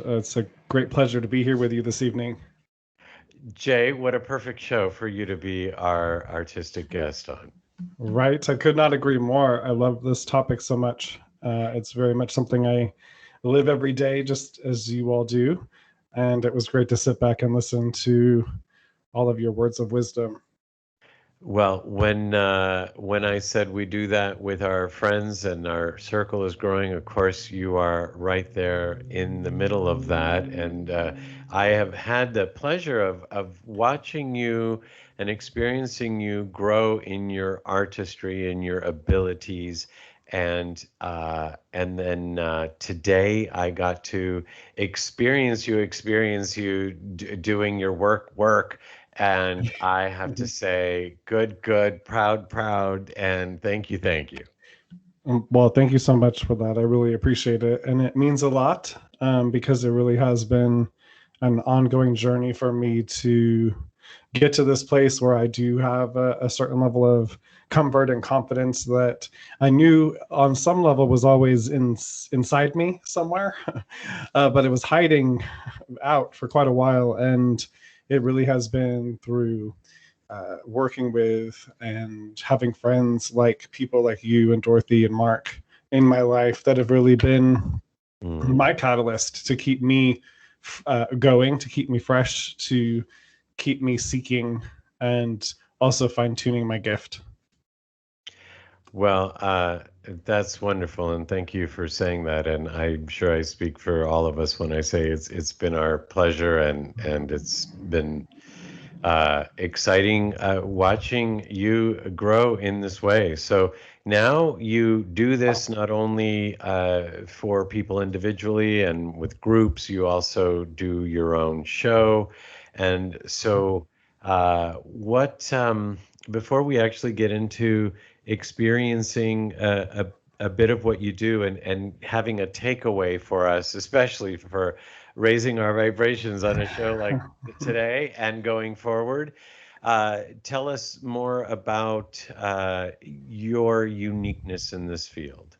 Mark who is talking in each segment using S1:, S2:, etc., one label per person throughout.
S1: It's a great pleasure to be here with you this evening.
S2: Jay, what a perfect show for you to be our artistic guest on.
S1: Right. I could not agree more. I love this topic so much. It's very much something I live every day, just as you all do. And it was great to sit back and listen to all of your words of wisdom.
S2: Well, when I said we do that with our friends and our circle is growing, of course you are right there in the middle of that. And I have had the pleasure of watching you and experiencing you grow in your artistry and your abilities. And then today I got to experience you doing your work. And I have to say, good, proud, and thank you, thank you.
S1: Well, thank you so much for that. I really appreciate it. And it means a lot because it really has been an ongoing journey for me to get to this place where I do have a certain level of comfort and confidence that I knew on some level was always inside me somewhere, but it was hiding out for quite a while. And it really has been through working with and having friends like people like you and Dorothy and Mark in my life that have really been
S2: Mm.
S1: my catalyst to keep me going, to keep me fresh, to keep me seeking, and also fine tuning my gift.
S2: Well, that's wonderful, and thank you for saying that. And I'm sure I speak for all of us when I say it's been our pleasure, and it's been exciting watching you grow in this way. So now you do this not only for people individually and with groups, you also do your own show. And so, what before we actually get into experiencing a bit of what you do and having a takeaway for us, especially for raising our vibrations on a show like today and going forward. Tell us more about your uniqueness in this field.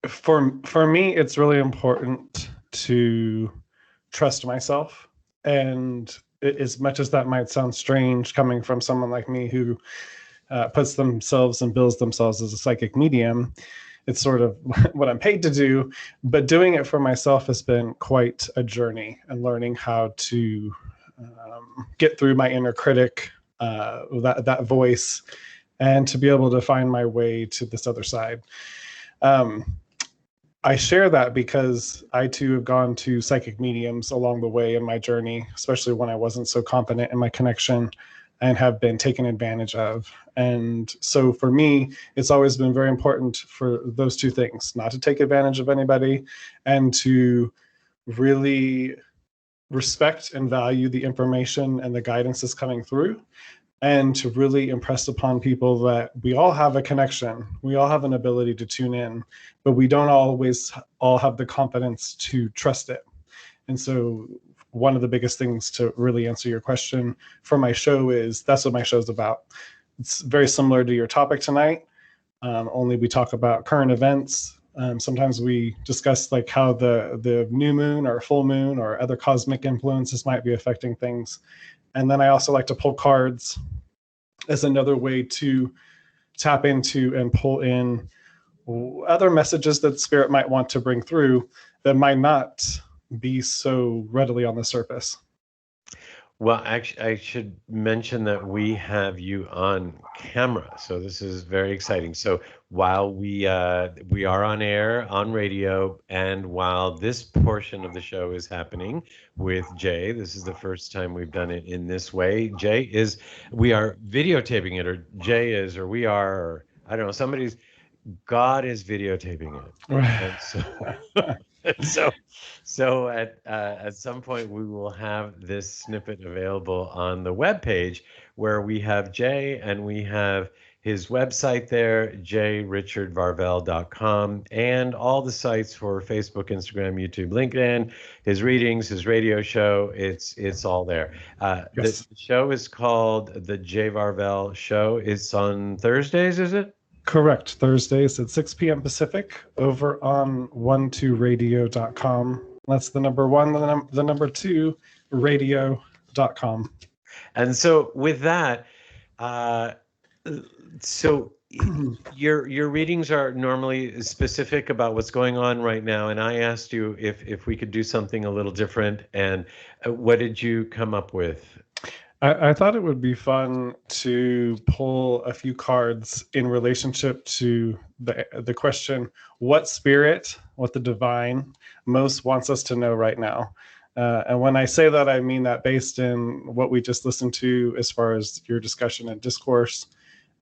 S1: For me, it's really important to trust myself, and as much as that might sound strange coming from someone like me who puts themselves and bills themselves as a psychic medium, it's sort of what I'm paid to do. But doing it for myself has been quite a journey, and learning how to get through my inner critic, that voice, and to be able to find my way to this other side. Um, I share that because I too have gone to psychic mediums along the way in my journey, especially when I wasn't so confident in my connection and have been taken advantage of. And so for me, it's always been very important for those two things, not to take advantage of anybody and to really respect and value the information and the guidance that's coming through, and to really impress upon people that we all have a connection. We all have an ability to tune in, but we don't always all have the confidence to trust it. And so one of the biggest things to really answer your question for my show is that's what my show's about. It's very similar to your topic tonight, only we talk about current events. Sometimes we discuss like how the new moon or full moon or other cosmic influences might be affecting things. And then I also like to pull cards as another way to tap into and pull in other messages that spirit might want to bring through that might not be so readily on the surface.
S2: Well, actually, I should mention that we have you on camera, so this is very exciting. So while we are on air on radio, and while this portion of the show is happening with Jay, this is the first time we've done it in this way. We are videotaping it, or Jay is, or we are, or I don't know, God is videotaping it, and so. So, so at some point we will have this snippet available on the webpage where we have Jay and we have his website there, jrichardvarvel.com, and all the sites for Facebook, Instagram, YouTube, LinkedIn, his readings, his radio show. It's all there. The
S1: Yes.
S2: show is called The Jay Varvel Show. It's on Thursdays, is it?
S1: Correct. Thursdays at 6 p.m. Pacific over on 12radio.com. That's the number one, the number two, radio.com.
S2: And so with that, uh, so your readings are normally specific about what's going on right now, and I asked you if we could do something a little different, and what did you come up with?
S1: I thought it would be fun to pull a few cards in relationship to the question, what spirit, what the divine most wants us to know right now. And when I say that, I mean that based in what we just listened to as far as your discussion and discourse,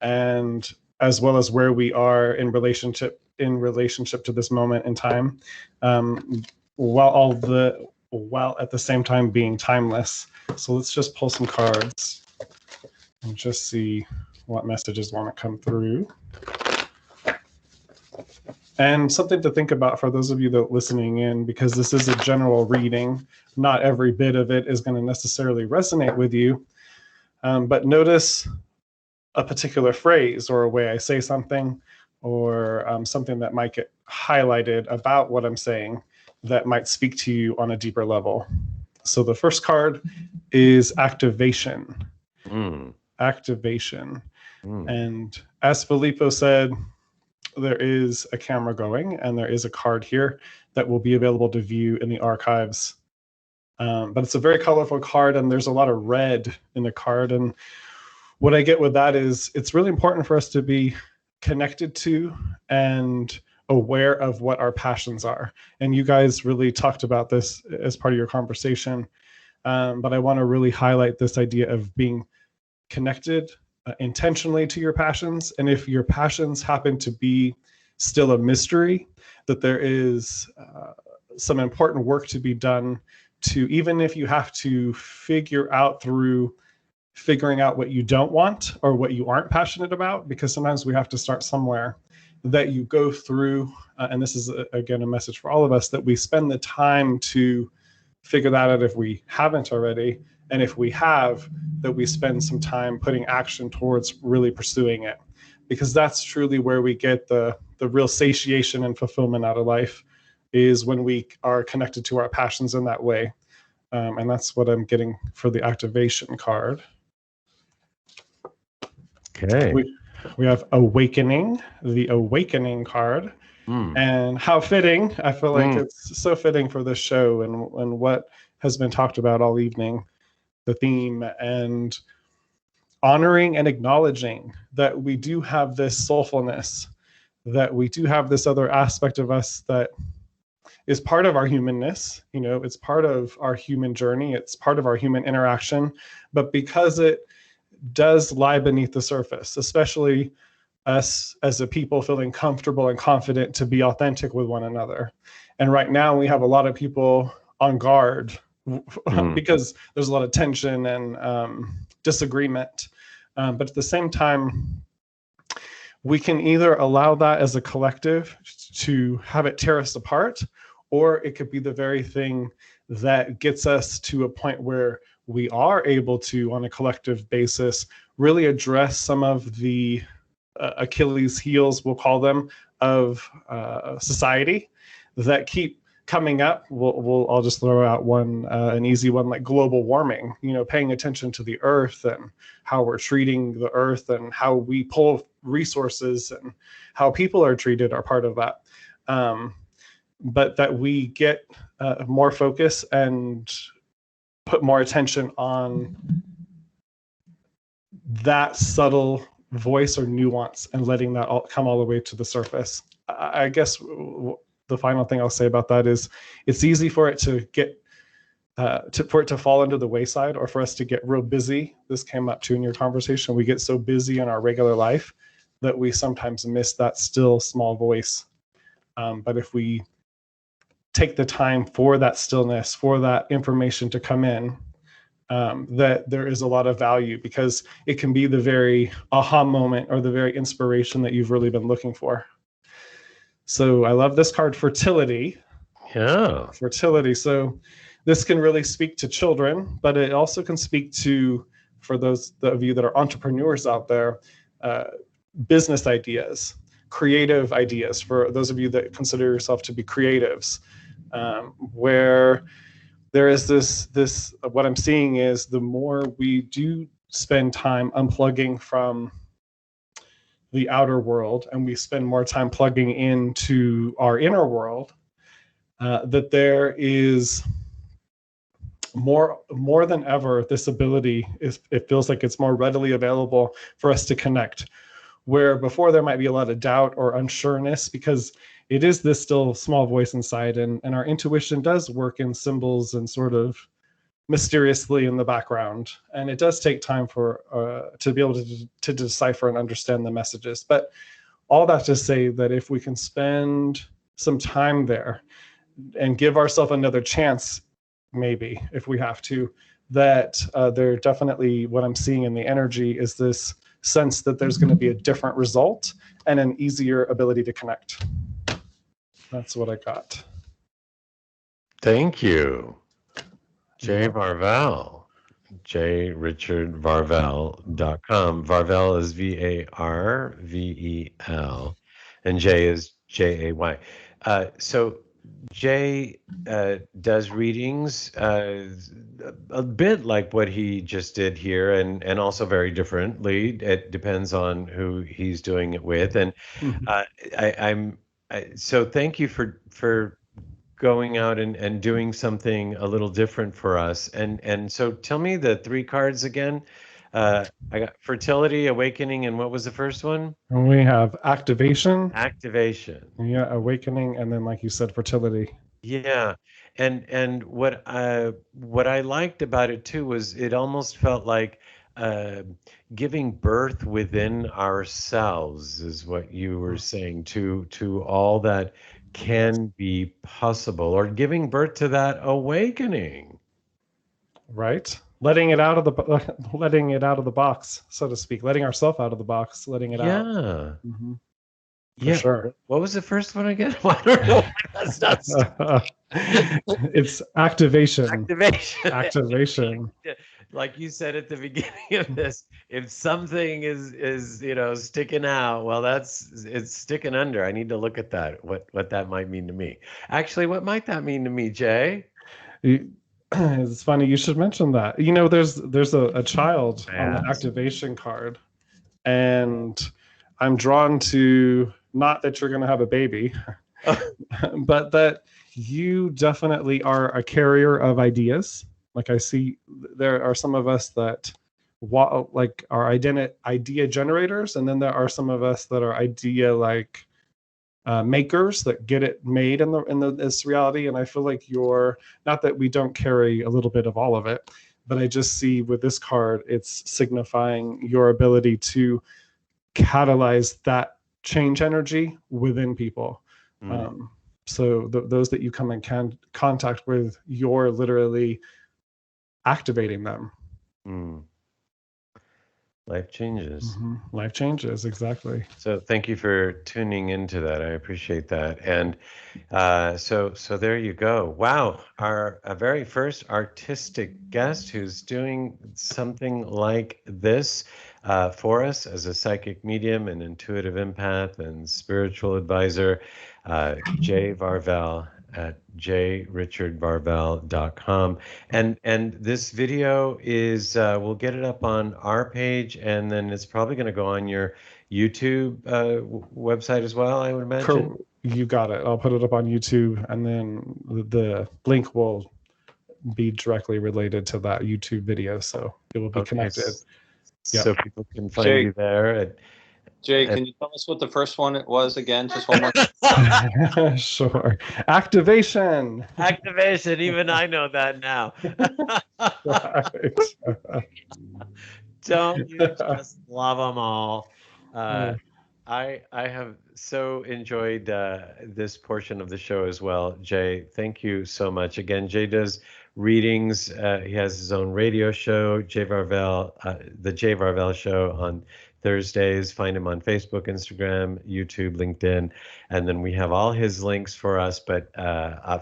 S1: and as well as where we are in relationship to this moment in time, while at the same time being timeless. So let's just pull some cards and just see what messages want to come through. And something to think about for those of you that are listening in, because this is a general reading, not every bit of it is going to necessarily resonate with you. But notice a particular phrase or a way I say something, or something that might get highlighted about what I'm saying that might speak to you on a deeper level. So the first card is activation. Activation. And as Filippo said, there is a camera going and there is a card here that will be available to view in the archives. But it's a very colorful card and there's a lot of red in the card. And what I get with that is it's really important for us to be connected to and aware of what our passions are. And you guys really talked about this as part of your conversation. But I want to really highlight this idea of being connected intentionally to your passions. And if your passions happen to be still a mystery, that there is some important work to be done to, even if you have to figure out through figuring out what you don't want or what you aren't passionate about, because sometimes we have to start somewhere, that you go through, and this is again a message for all of us, that we spend the time to figure that out if we haven't already, and if we have, that we spend some time putting action towards really pursuing it, because that's truly where we get the real satiation and fulfillment out of life, is when we are connected to our passions in that way. And that's what I'm getting for the activation card.
S2: Okay.
S1: We have awakening, the awakening card. And how fitting. I feel like it's so fitting for this show and what has been talked about all evening, the theme, and honoring and acknowledging that we do have this soulfulness, that we do have this other aspect of us that is part of our humanness. You know, it's part of our human journey. It's part of our human interaction. But because it does lie beneath the surface, especially us as a people feeling comfortable and confident to be authentic with one another. And right now we have a lot of people on guard because there's a lot of tension and disagreement. But at the same time, we can either allow that as a collective to have it tear us apart, or it could be the very thing that gets us to a point where we are able to, on a collective basis, really address some of the Achilles heels, we'll call them, of society that keep coming up. I'll just throw out one, an easy one, like global warming. You know, paying attention to the earth and how we're treating the earth and how we pull resources and how people are treated are part of that. But that we get more focus and put more attention on that subtle voice or nuance and letting that all come all the way to the surface. I guess the final thing I'll say about that is it's easy for it to get for it to fall into the wayside, or for us to get real busy. This came up too in your conversation. We get so busy in our regular life that we sometimes miss that still small voice. But if we take the time for that stillness, for that information to come in, that there is a lot of value, because it can be the very aha moment or the very inspiration that you've really been looking for. So I love this card, fertility.
S2: Yeah.
S1: Fertility. So this can really speak to children, but it also can speak to, for those of you that are entrepreneurs out there, business ideas, creative ideas, for those of you that consider yourself to be creatives. where there is this what I'm seeing is the more we do spend time unplugging from the outer world and we spend more time plugging into our inner world, that there is more than ever, this ability is, it feels like it's more readily available for us to connect, where before there might be a lot of doubt or unsureness, because it is this still small voice inside, and our intuition does work in symbols and sort of mysteriously in the background, and it does take time for to be able to decipher and understand the messages. But all that to say that if we can spend some time there and give ourselves another chance, maybe if we have to, that there definitely, what I'm seeing in the energy is this sense that there's going to be a different result and an easier ability to connect. That's what I got.
S2: Thank you, Jay Varvel. jrichardvarvel.com. Varvel is Varvel, and Jay is Jay. So Jay does readings a bit like what he just did here, and also very differently. It depends on who he's doing it with, and so thank you for going out and doing something a little different for us. And so tell me the 3 cards again. I got fertility, awakening, and what was the first one?
S1: And we have activation, awakening, and then, like you said, fertility.
S2: Yeah. And what I liked about it too was it almost felt like giving birth within ourselves is what you were saying, to all that can be possible, or giving birth to that awakening.
S1: Right. Letting it out of the box, so to speak. Letting ourselves out of the box, letting it out.
S2: Yeah.
S1: For sure.
S2: What was the first one again? I don't know. That's not
S1: It's activation.
S2: Activation. Like you said at the beginning of this, if something is sticking out, well, it's sticking under. I need to look at that. What that might mean to me. Actually, what might that mean to me, Jay?
S1: It's funny you should mention that. There's a child on the activation card, and I'm drawn to, not that you're going to have a baby, but that you definitely are a carrier of ideas. Like, I see there are some of us that are idea generators, and then there are some of us that are idea makers that get it made in this reality. And I feel like you're, not that we don't carry a little bit of all of it, but I just see with this card, it's signifying your ability to catalyze that change energy within people. So those that you come in contact with, you're literally activating them.
S2: Life changes.
S1: Life changes, exactly.
S2: So thank you for tuning into that. I appreciate that. And so there you go. Wow, our very first artistic guest who's doing something like this for us as a psychic medium, and intuitive empath, and spiritual advisor, Jay Varvel at jrichardvarvel.com. And this video is, we'll get it up on our page, and then it's probably going to go on your YouTube website as well, I would imagine.
S1: You got it. I'll put it up on YouTube, and then the link will be directly related to that YouTube video, so it will be connected.
S2: So people can find you there.
S3: Jay, can you tell us what the first one was again? Just one more.
S1: Sure. Activation.
S2: Even I know that now. Don't you just love them all? I have so enjoyed this portion of the show as well. Jay, thank you so much. Again, Jay does readings. He has his own radio show, Jay Varvel, the Jay Varvel Show, on Thursdays. Find him on Facebook, Instagram, YouTube, LinkedIn, and then we have all his links for us, but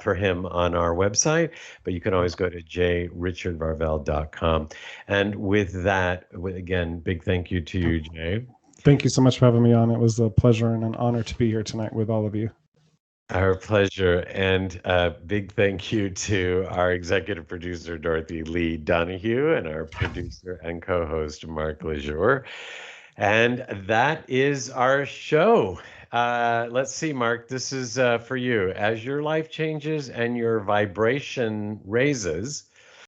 S2: for him on our website. But you can always go to jrichardvarvel.com. And with that, again, big thank you to you, Jay.
S1: Thank you so much for having me on. It was a pleasure and an honor to be here tonight with all of you.
S2: Our pleasure. And a big thank you to our executive producer, Dorothy Lee Donahue, and our producer and co-host, Mark Lejour. And that is our show. Let's see, Mark, this is for you. As your life changes and your vibration raises,